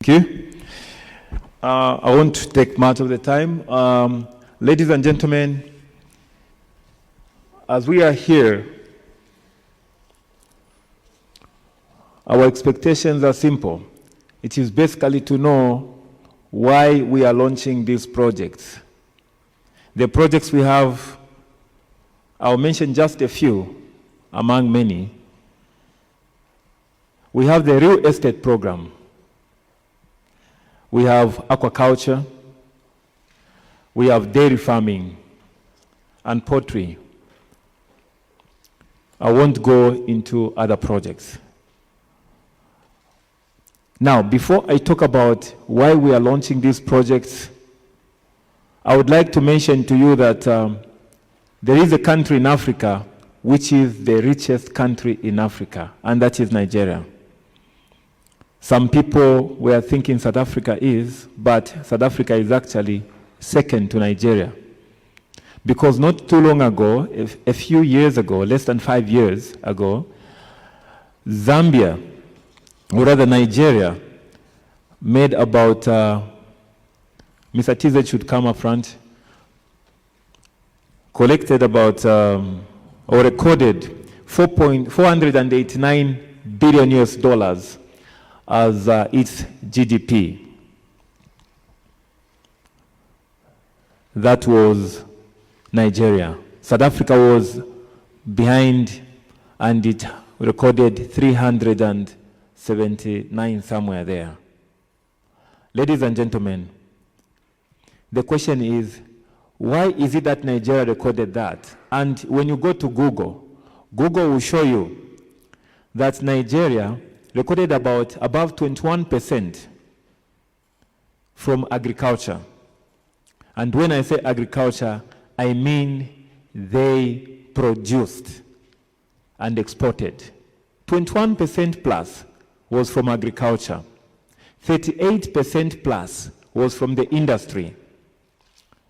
Thank you. I won't take much of the time. Ladies and gentlemen, as we are here, our expectations are simple. It is basically to know why we are launching these projects. The projects we have, I'll mention just a few among many. We have the real estate program. We have aquaculture. We have dairy farming and poultry. I won't go into other projects. Now, before I talk about why we are launching these projects, I would like to mention to you that there is a country in Africa which is the richest country in Africa, and that is Nigeria. Some people were thinking South Africa is, but South Africa is actually second to Nigeria. Because not too long ago, a few years ago, less than 5 years ago, Zambia, or rather Nigeria, made about, Mr. TZ should come up front, collected about, or recorded 489 billion US dollars as its GDP. That was Nigeria. South Africa was behind, and it recorded 379 somewhere there. Ladies and gentlemen, the question is, why is it that Nigeria recorded that? And when you go to Google, Google will show you that Nigeria recorded about above 21% from agriculture. And when I say agriculture, I mean they produced and exported. 21% plus was from agriculture. 38% plus was from the industry.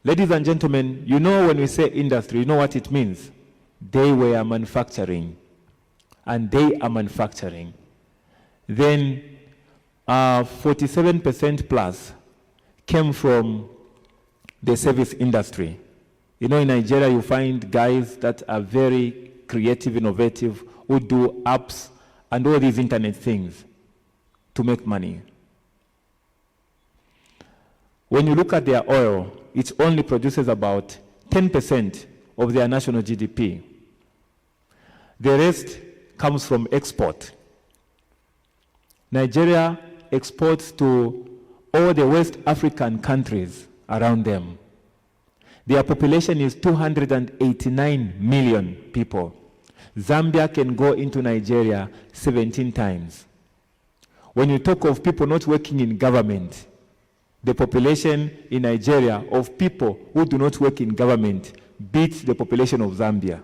Ladies and gentlemen, you know when we say industry, you know what it means. They were manufacturing, and they are manufacturing. Then 47% plus came from the service industry. You know, in Nigeria, you find guys that are very creative, innovative, who do apps and all these internet things to make money. When you look at their oil, it only produces about 10% of their national GDP. The rest comes from export. Nigeria exports to all the West African countries around them. Their population is 289 million people. Zambia can go into Nigeria 17 times. When you talk of people not working in government, the population in Nigeria of people who do not work in government beats the population of Zambia.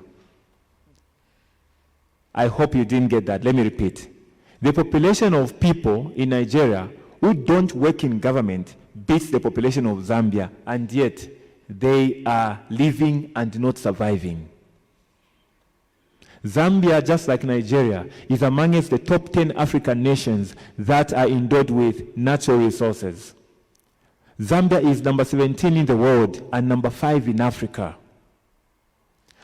I hope you didn't get that. Let me repeat. The population of people in Nigeria who don't work in government beats the population of Zambia, and yet they are living and not surviving. Zambia, just like Nigeria, is amongst the top 10 African nations that are endowed with natural resources. Zambia is number 17 in the world and number 5 in Africa.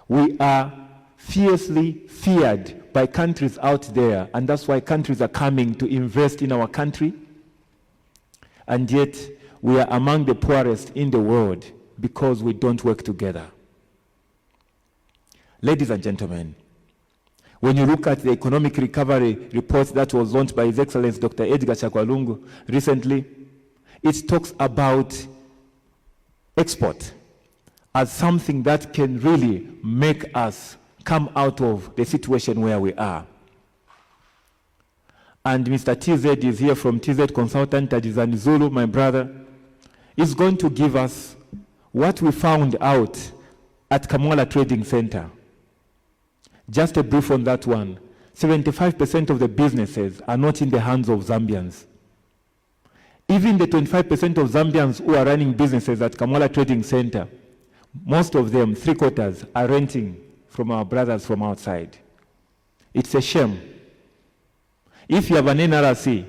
We are fiercely feared by countries out there, and that's why countries are coming to invest in our country. And yet, we are among the poorest in the world because we don't work together. Ladies and gentlemen, when you look at the economic recovery report that was launched by His Excellency Dr. Edgar Chakwa recently, it talks about export as something that can really make us come out of the situation where we are. And Mr. TZ is here from TZ Consultant, Tadizani Zulu, my brother, is going to give us what we found out at Kamwala Trading Center. Just a brief on that one. 75% of the businesses are not in the hands of Zambians. Even the 25% of Zambians who are running businesses at Kamwala Trading Center, most of them, 3/4, are renting from our brothers from outside. It's a shame. If you have an NRC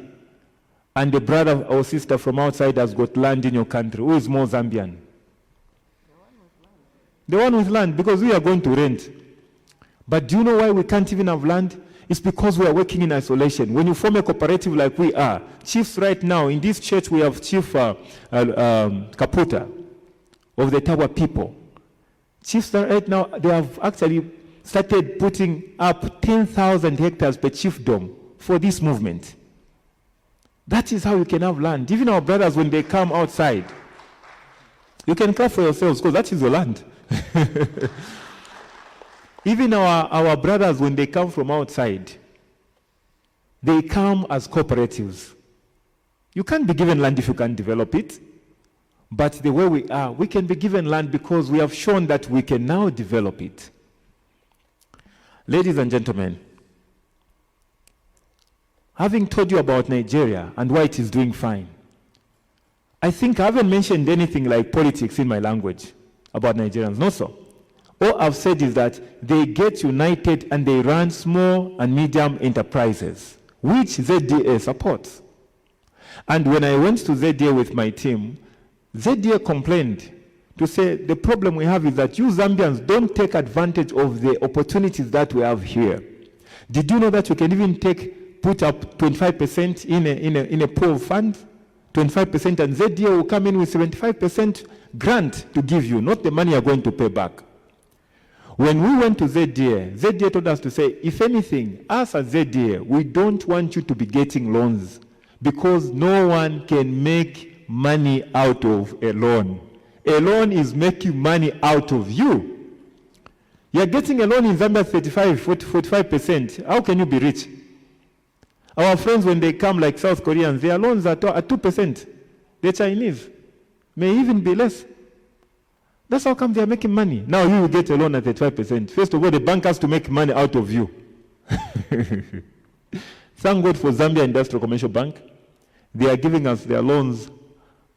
and a brother or sister from outside has got land in your country, who is more Zambian? The one with land, because we are going to rent. But do you know why we can't even have land? It's because we are working in isolation. When you form a cooperative like we are, chiefs right now, in this church we have Chief Kaputa of the Tawa people. Chiefs right now, they have actually started putting up 10,000 hectares per chiefdom for this movement. That is how you can have land. Even our brothers, when they come outside, you can clap for yourselves because that is your land. Even our brothers, when they come from outside, they come as cooperatives. You can't be given land if you can't develop it. But the way we are, we can be given land because we have shown that we can now develop it. Ladies and gentlemen, having told you about Nigeria and why it is doing fine, I think I haven't mentioned anything like politics in my language about Nigerians. No, sir. All I've said is that they get united and they run small and medium enterprises, which ZDA supports. And when I went to ZDA with my team, ZDA complained to say the problem we have is that you Zambians don't take advantage of the opportunities that we have here. Did you know that you can even put up 25% in a pool of funds? 25%, and ZDA will come in with 75% grant to give you, not the money you're going to pay back. When we went to ZDA, ZDA told us to say, if anything, us as ZDA, we don't want you to be getting loans because no one can make money out of a loan. A loan is making money out of you. You're getting a loan in Zambia 45%. How can you be rich? Our friends, when they come like South Koreans, their loans are at 2%. The Chinese may even be less. That's how come they are making money. Now you will get a loan at 35%. First of all, the bank has to make money out of you. Thank God for Zambia Industrial Commercial Bank. They are giving us their loans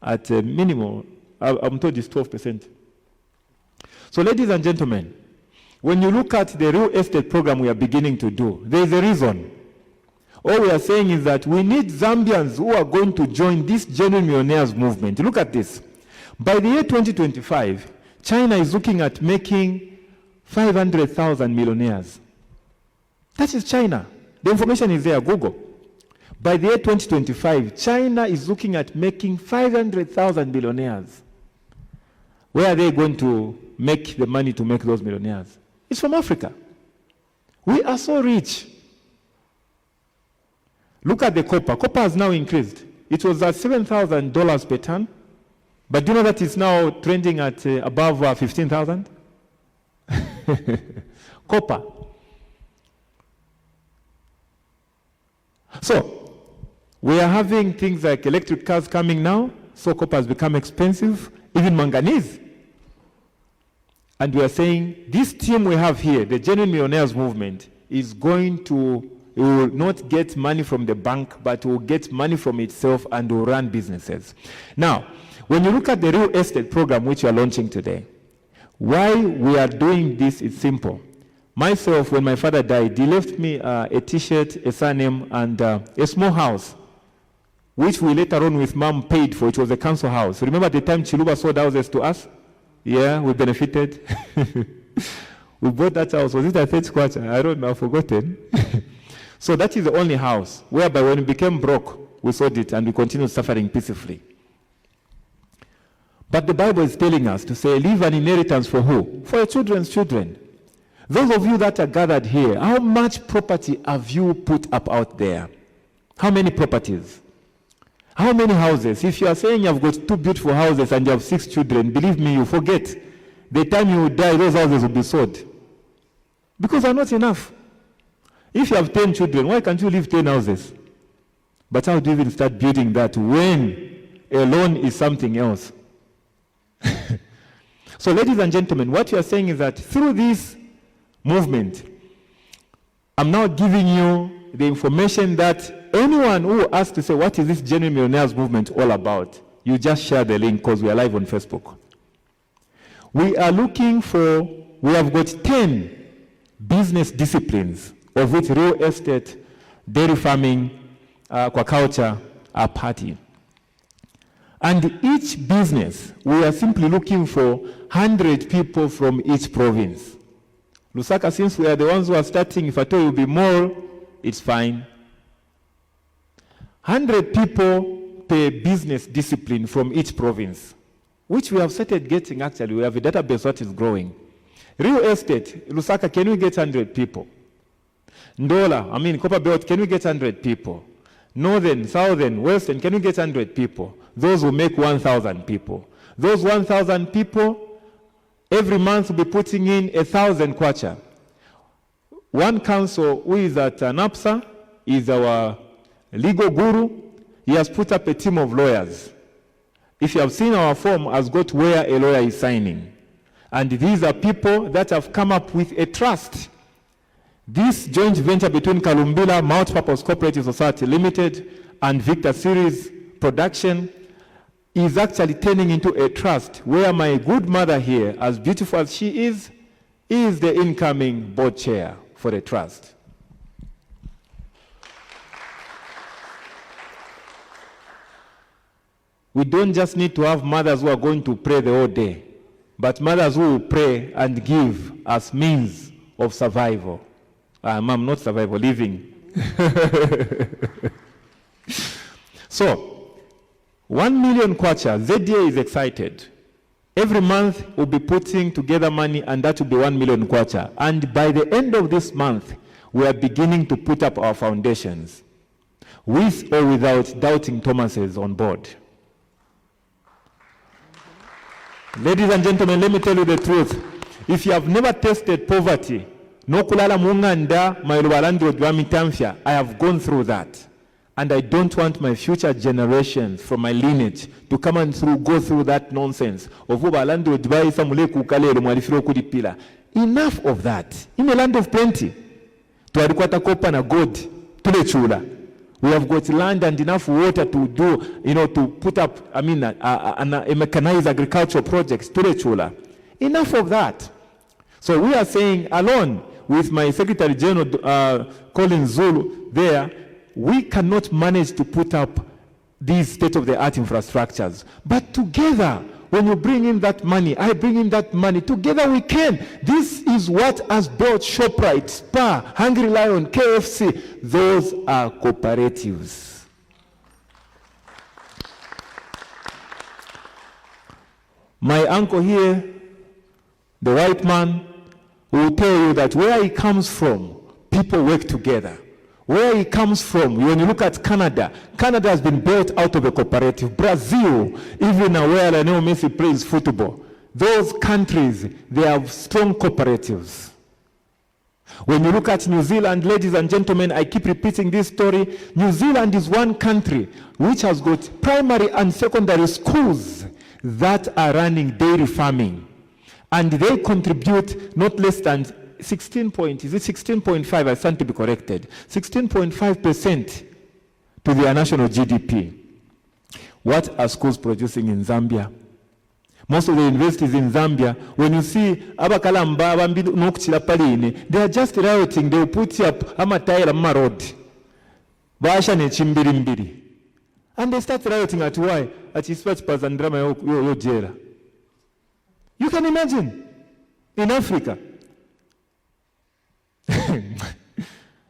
at a minimum. I'm told it's 12%. So ladies and gentlemen, when you look at the real estate program we are beginning to do, there is a reason. All we are saying is that we need Zambians who are going to join this genuine millionaires movement. Look at this. By the year 2025, China is looking at making 500,000 millionaires. That is China. The information is there, Google. By the year 2025, China is looking at making 500,000 millionaires. Where are they going to make the money to make those millionaires? It's from Africa. We are so rich. Look at the copper. Copper has now increased. It was at $7,000 per ton. But do you know that it's now trending at above 15,000? Copper. So, we are having things like electric cars coming now, so copper has become expensive, even manganese. And we are saying, this team we have here, the Genuine Millionaires Movement, is going to, it will not get money from the bank, but will get money from itself and will run businesses. Now, when you look at the real estate program which we are launching today, why we are doing this is simple. Myself, when my father died, he left me a t-shirt, a surname, and a small house, which we later on with mom paid for. It was a council house. Remember the time Chiluba sold houses to us? Yeah, we benefited. We bought that house. Was it a third quarter? I don't know, I've forgotten. So that is the only house whereby when we became broke, we sold it and we continued suffering peacefully. But the Bible is telling us to say, leave an inheritance for who? For your children's children. Those of you that are gathered here, how much property have you put up out there? How many properties? How many houses? If you are saying you have got 2 beautiful houses and you have 6 children, believe me, you forget. The time you die, those houses will be sold. Because they're not enough. If you have 10 children, why can't you leave 10 houses? But how do you even start building that when a loan is something else? So ladies and gentlemen, what you are saying is that through this movement, I'm now giving you the information that anyone who asks to say, what is this Genuine Millionaires movement all about? You just share the link because we are live on Facebook. We are looking for, we have got 10 business disciplines, of which real estate, dairy farming, aquaculture, a party. And each business, we are simply looking for 100 people from each province. Lusaka, since we are the ones who are starting, if I tell you will be more, it's fine. 100 people per business discipline from each province, which we have started getting actually. We have a database that is growing. Real estate, Lusaka, can we get 100 people? Ndola, Copper Belt, can we get 100 people? Northern, Southern, Western, can we get 100 people? Those will make 1,000 people. Those 1,000 people, every month will be putting in 1,000 kwacha. One council who is at NAPSA is our legal guru. He has put up a team of lawyers. If you have seen our form, has got where a lawyer is signing. And these are people that have come up with a trust. This joint venture between Kalumbila Multipurpose Cooperative Society Limited and Victor Series Production is actually turning into a trust where my good mother here, as beautiful as she is the incoming board chair for the trust. We don't just need to have mothers who are going to pray the whole day, but mothers who will pray and give as means of survival. Ma'am, not survival, living. So, 1 million kwacha, ZDA is excited. Every month we'll be putting together money and that will be 1 million kwacha. And by the end of this month, we are beginning to put up our foundations. With or without Doubting Thomases on board. Ladies and gentlemen, let me tell you the truth. If you have never tasted poverty, no kulala munganda mailubalando dwamitamfya, I have gone through that. And I don't want my future generations from my lineage to come and go through that nonsense. Enough of that. In a land of plenty, we have got land and enough water to do, to put up, a mechanized agricultural projects. Enough of that. So we are saying, alone with my Secretary General, Colin Zulu there, we cannot manage to put up these state-of-the-art infrastructures. But together, when you bring in that money, I bring in that money, together we can. This is what has built ShopRite, Spar, Hungry Lion, KFC. Those are cooperatives. My uncle here, the white man, will tell you that where he comes from, people work together. Where he comes from, when you look at Canada, Canada has been built out of a cooperative. Brazil, even where Lionel Messi plays football, those countries, they have strong cooperatives. When you look at New Zealand, ladies and gentlemen, I keep repeating this story. New Zealand is one country which has got primary and secondary schools that are running dairy farming. And they contribute not less than 16.5, I stand to be corrected, 16.5% to their national GDP. What are schools producing in Zambia? Most of the universities in Zambia, when you see abakalamba abambi nokuchira paline, they are just rioting. They will put up amataira road. Basha ne chimbiri mbiri. And they start rioting at why? At Iswach Pazandrama yo jera. You can imagine in Africa.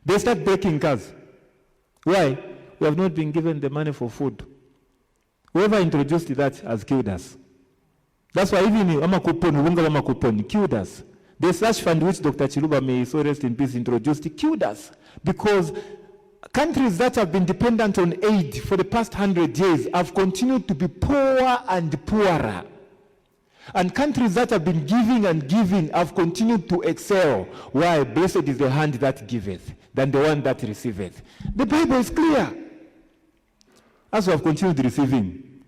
They start breaking cars. Why? We have not been given the money for food. Whoever introduced that has killed us. That's why even Amakupon killed us. The slush fund which Dr. Chiluba, may so rest in peace, introduced, killed us. Because countries that have been dependent on aid for the past 100 years have continued to be poorer and poorer. And countries that have been giving and giving have continued to excel. Why? Blessed is the hand that giveth than the one that receiveth. The Bible is clear. As we have continued receiving.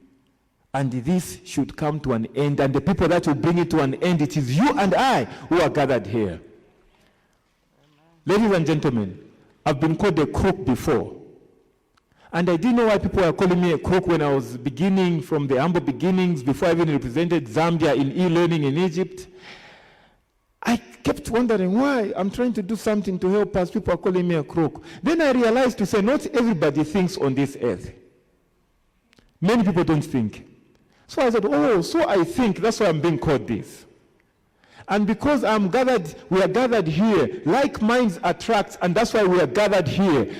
And this should come to an end. And the people that will bring it to an end, it is you and I who are gathered here. Ladies and gentlemen, I've been called a crook before. And I didn't know why people were calling me a crook when I was beginning from the humble beginnings, before I even represented Zambia in e-learning in Egypt. I kept wondering why I'm trying to do something to help us. People are calling me a crook. Then I realized to say not everybody thinks on this earth. Many people don't think. So I said, oh, so I think, that's why I'm being called this. And because we are gathered here, like minds attract, and that's why we are gathered here.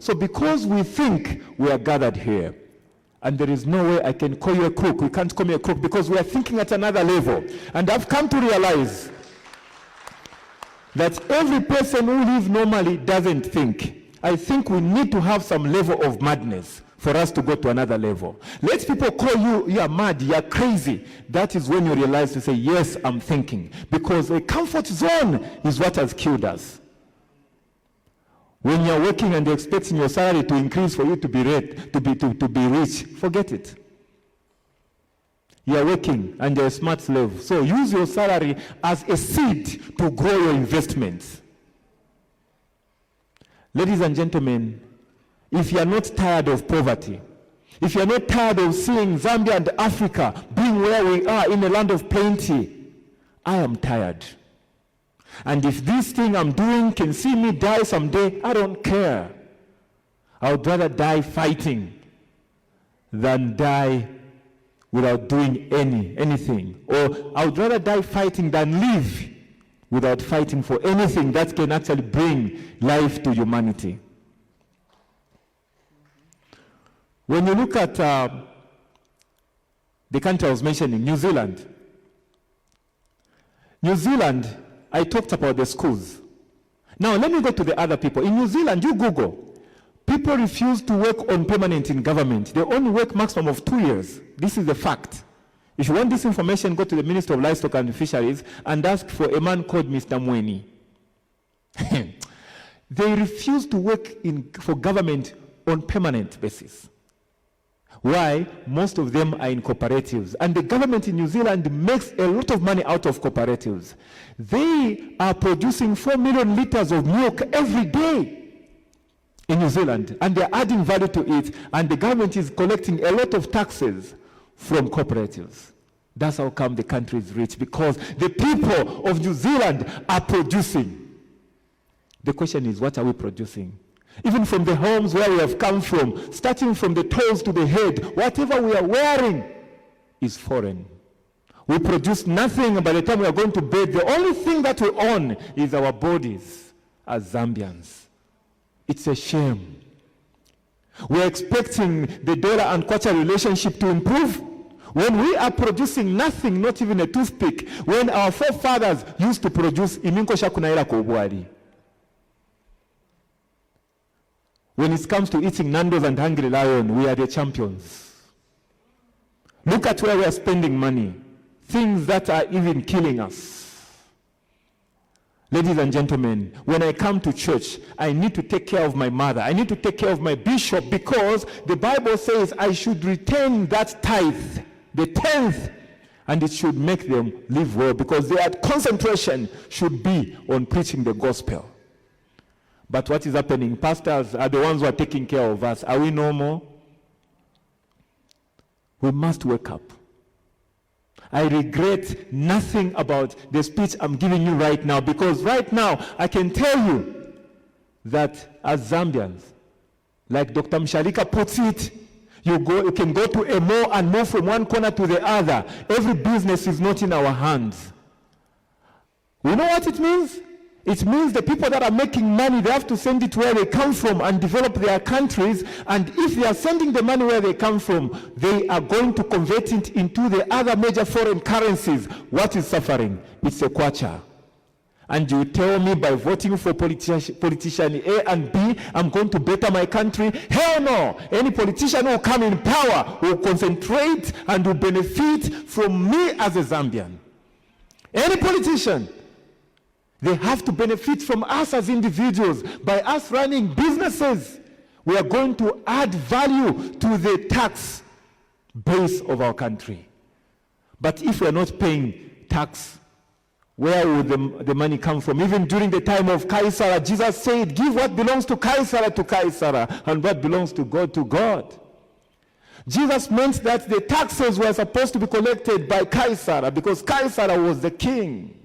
So because we think, we are gathered here. And there is no way I can call you a crook. We can't call me a crook because we are thinking at another level. And I've come to realize that every person who lives normally doesn't think. I think we need to have some level of madness for us to go to another level. Let people call you, you are mad, you are crazy. That is when you realize to say, yes, I'm thinking. Because a comfort zone is what has killed us. When you're working and you're expecting your salary to increase for you to be rich, forget it. You're working and you're a smart slave. So use your salary as a seed to grow your investments. Ladies and gentlemen, if you are not tired of poverty, if you are not tired of seeing Zambia and Africa being where we are in a land of plenty, I am tired. And if this thing I'm doing can see me die someday, I don't care. I would rather die fighting than die without doing anything. Or I would rather die fighting than live without fighting for anything that can actually bring life to humanity. When you look at the country I was mentioning, New Zealand, I talked about the schools. Now let me go to the other people. In New Zealand, you Google, people refuse to work on permanent in government. They only work maximum of 2 years. This is the fact. If you want this information, go to the Minister of Livestock and Fisheries and ask for a man called Mr. Mweni. They refuse to work for government on permanent basis. Why? Most of them are in cooperatives. And the government in New Zealand makes a lot of money out of cooperatives. They are producing 4 million liters of milk every day in New Zealand. And they're adding value to it. And the government is collecting a lot of taxes from cooperatives. That's how come the country is rich. Because the people of New Zealand are producing. The question is, what are we producing? Even from the homes where we have come from, starting from the toes to the head, whatever we are wearing is foreign. We produce nothing. By the time we are going to bed, the only thing that we own is our bodies as Zambians. It's a shame. We're expecting the dollar and kwacha relationship to improve when we are producing nothing, not even a toothpick, when our forefathers used to produce iminko shakunaira kubwari. When it comes to eating Nando's and Hungry Lion, we are the champions. Look at where we are spending money. Things that are even killing us. Ladies and gentlemen, when I come to church, I need to take care of my mother. I need to take care of my bishop because the Bible says I should retain that tithe, the 10th, and it should make them live well because their concentration should be on preaching the gospel. But what is happening? Pastors are the ones who are taking care of us. Are we normal? We must wake up. I regret nothing about the speech I'm giving you right now because right now I can tell you that as Zambians, like Dr. Mshalika puts it, you can go to a mall and move from one corner to the other. Every business is not in our hands. You know what it means? It means the people that are making money, they have to send it where they come from and develop their countries. And if they are sending the money where they come from, they are going to convert it into the other major foreign currencies. What is suffering? It's a kwacha. And you tell me by voting for politician A and B, I'm going to better my country? Hell no! Any politician who will come in power will concentrate and will benefit from me as a Zambian. Any politician. They have to benefit from us as individuals. By us running businesses, we are going to add value to the tax base of our country. But if we are not paying tax, where will the money come from? Even during the time of Caesar, Jesus said, give what belongs to Caesar, and what belongs to God, to God. Jesus meant that the taxes were supposed to be collected by Caesar because Caesar was the king.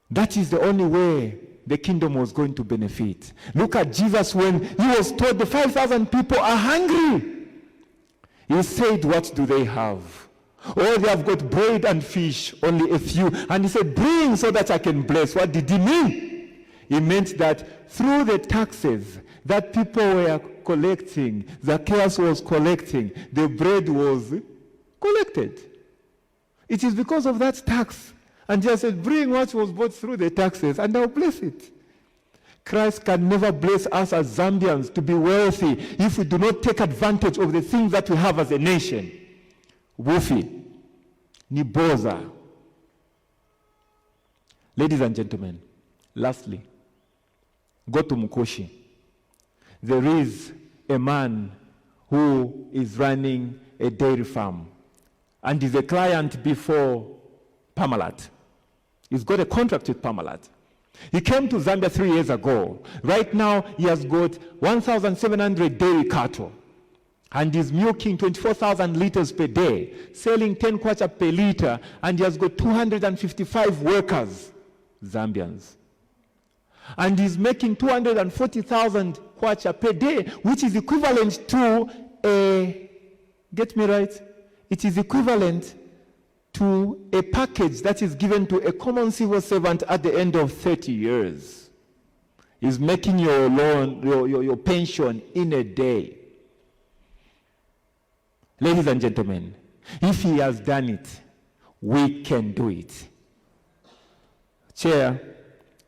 That is the only way the kingdom was going to benefit. Look at Jesus when he was told the 5,000 people are hungry. He said, what do they have? Oh, they have got bread and fish, only a few. And he said, bring so that I can bless. What did he mean? He meant that through the taxes that people were collecting, Zacchaeus was collecting, the bread was collected. It is because of that tax. And Jesus said, bring what was bought through the taxes and I'll bless it. Christ can never bless us as Zambians to be wealthy if we do not take advantage of the things that we have as a nation. Wufi, Niboza. Ladies and gentlemen, lastly, go to Mukoshi. There is a man who is running a dairy farm and is a client before Parmalat. He's got a contract with Parmalat. He came to Zambia 3 years ago. Right now, he has got 1,700 dairy cattle. And he's milking 24,000 liters per day, selling 10 kwacha per liter, and he has got 255 workers, Zambians. And he's making 240,000 kwacha per day, which is equivalent to get me right? It is equivalent to a package that is given to a common civil servant at the end of 30 years. He's making your loan, your pension in a day. Ladies and gentlemen, if he has done it, we can do it. Chair,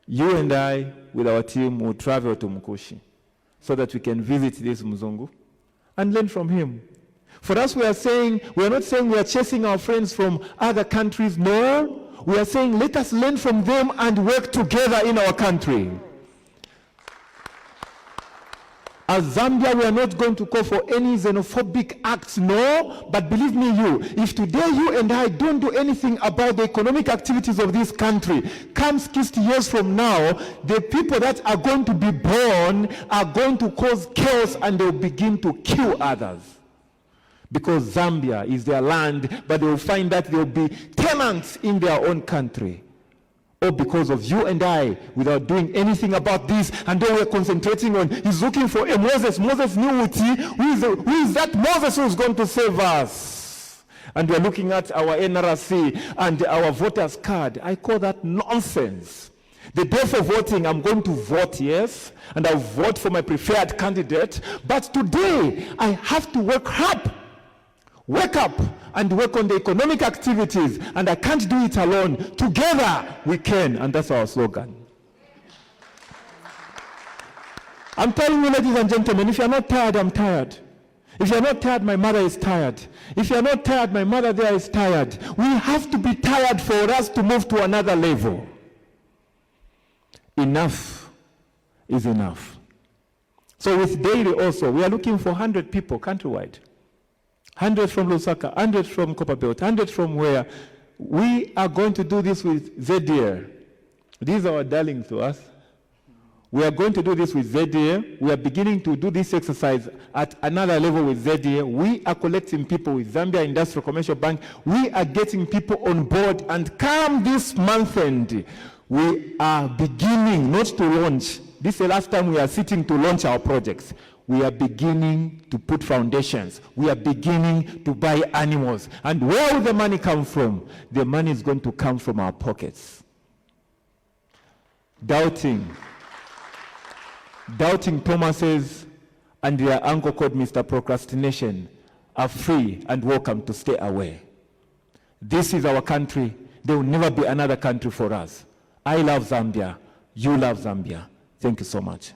you and I, with our team, will travel to Mukoshi so that we can visit this Mzungu and learn from him. For us, we are not saying we are chasing our friends from other countries. No, we are saying let us learn from them and work together in our country. As Zambia, we are not going to call for any xenophobic acts, no. But believe me, if today you and I don't do anything about the economic activities of this country, come 60 years from now, the people that are going to be born are going to cause chaos and they'll begin to kill others. Because Zambia is their land, but they will find that they'll be tenants in their own country. Or because of you and I, without doing anything about this, and then we're concentrating on, he's looking for a Moses. Moses knew who is that Moses who's going to save us? And we're looking at our NRC and our voters card. I call that nonsense. The day for voting, I'm going to vote, yes, and I'll vote for my preferred candidate. But today, I have to work up and work on the economic activities, and I can't do it alone. Together we can, and that's our slogan. I'm telling you, ladies and gentlemen, if you're not tired, I'm tired. If you're not tired, my mother is tired. If you're not tired, my mother there is tired. We have to be tired for us to move to another level. Enough is enough. So with dairy also, we are looking for 100 people countrywide. 100 from Lusaka, 100 from Copperbelt, 100 from where. We are going to do this with ZDR. These are our darlings to us. We are going to do this with ZDA. We are beginning to do this exercise at another level with ZDA. We are collecting people with Zambia Industrial Commercial Bank. We are getting people on board, and come this month end, we are beginning not to launch. This is the last time we are sitting to launch our projects. We are beginning to put foundations. We are beginning to buy animals. And where will the money come from? The money is going to come from our pockets. Doubting Thomases and their uncle called Mr. Procrastination are free and welcome to stay away. This is our country. There will never be another country for us. I love Zambia. You love Zambia. Thank you so much.